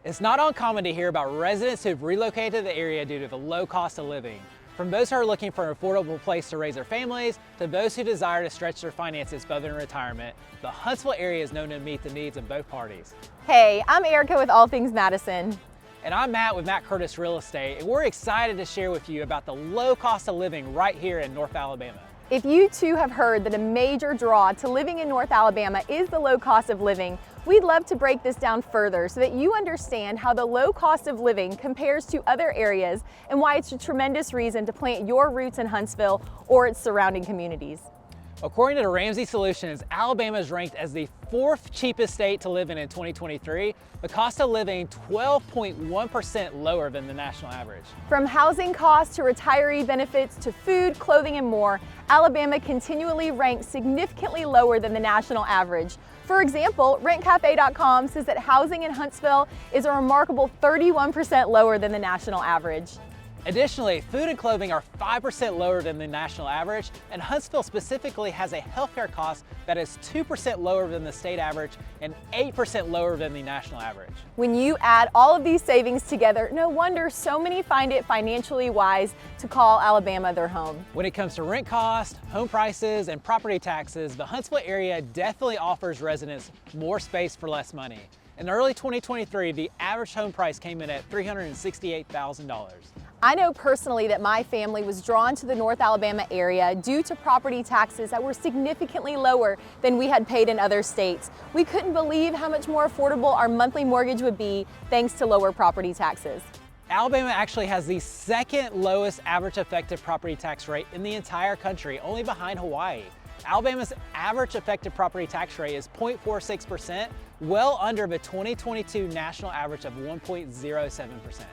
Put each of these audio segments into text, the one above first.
It's not uncommon to hear about residents who've relocated to the area due to the low cost of living. From those who are looking for an affordable place to raise their families, to those who desire to stretch their finances further in retirement, the Huntsville area is known to meet the needs of both parties. Hey, I'm Erica with All Things Madison. And I'm Matt with Matt Curtis Real Estate, and we're excited to share with you about the low cost of living right here in North Alabama. If you too have heard that a major draw to living in North Alabama is the low cost of living, we'd love to break this down further so that you understand how the low cost of living compares to other areas and why it's a tremendous reason to plant your roots in Huntsville or its surrounding communities. According to the Ramsey Solutions, Alabama is ranked as the 4th cheapest state to live in 2023, the cost of living 12.1% lower than the national average. From housing costs to retiree benefits to food, clothing, and more, Alabama continually ranks significantly lower than the national average. For example, rentcafe.com says that housing in Huntsville is a remarkable 31% lower than the national average. Additionally, food and clothing are 5% lower than the national average, and Huntsville specifically has a healthcare cost that is 2% lower than the state average and 8% lower than the national average. When you add all of these savings together, no wonder so many find it financially wise to call Alabama their home. When it comes to rent cost, home prices, and property taxes, the Huntsville area definitely offers residents more space for less money. In early 2023, the average home price came in at $368,000. I know personally that my family was drawn to the North Alabama area due to property taxes that were significantly lower than we had paid in other states. We couldn't believe how much more affordable our monthly mortgage would be thanks to lower property taxes. Alabama actually has the second lowest average effective property tax rate in the entire country, only behind Hawaii. Alabama's average effective property tax rate is 0.46%, well under the 2022 national average of 1.07%.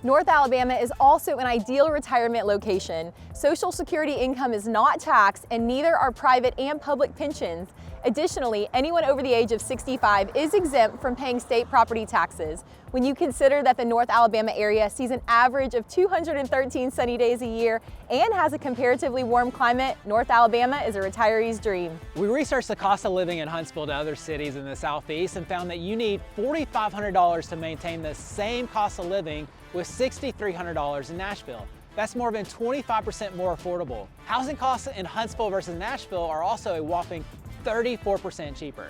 North Alabama is also an ideal retirement location. Social Security income is not taxed, and neither are private and public pensions. Additionally, anyone over the age of 65 is exempt from paying state property taxes. When you consider that the North Alabama area sees an average of 213 sunny days a year and has a comparatively warm climate, North Alabama is a retiree's dream. We researched the cost of living in Huntsville to other cities in the Southeast and found that you need $4,500 to maintain the same cost of living with $6,300 in Nashville. That's more than 25% more affordable. Housing costs in Huntsville versus Nashville are also a whopping 34% cheaper.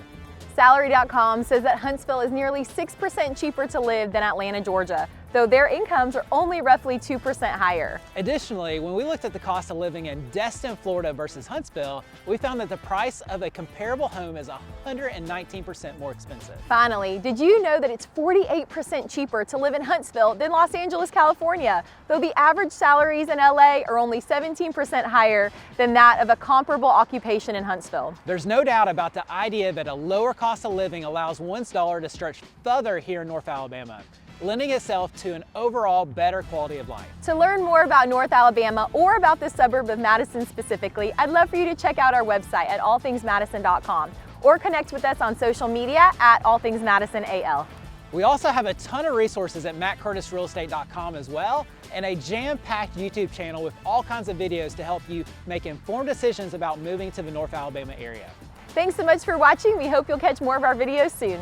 Salary.com says that Huntsville is nearly 6% cheaper to live than Atlanta, Georgia, though their incomes are only roughly 2% higher. Additionally, when we looked at the cost of living in Destin, Florida versus Huntsville, we found that the price of a comparable home is 119% more expensive. Finally, did you know that it's 48% cheaper to live in Huntsville than Los Angeles, California, though the average salaries in LA are only 17% higher than that of a comparable occupation in Huntsville? There's no doubt about the idea that a lower cost of living allows one's dollar to stretch further here in North Alabama, lending itself to an overall better quality of life. To learn more about North Alabama or about the suburb of Madison specifically, I'd love for you to check out our website at allthingsmadison.com or connect with us on social media at allthingsmadisonal. We also have a ton of resources at mattcurtisrealestate.com as well, and a jam-packed YouTube channel with all kinds of videos to help you make informed decisions about moving to the North Alabama area. Thanks so much for watching. We hope you'll catch more of our videos soon.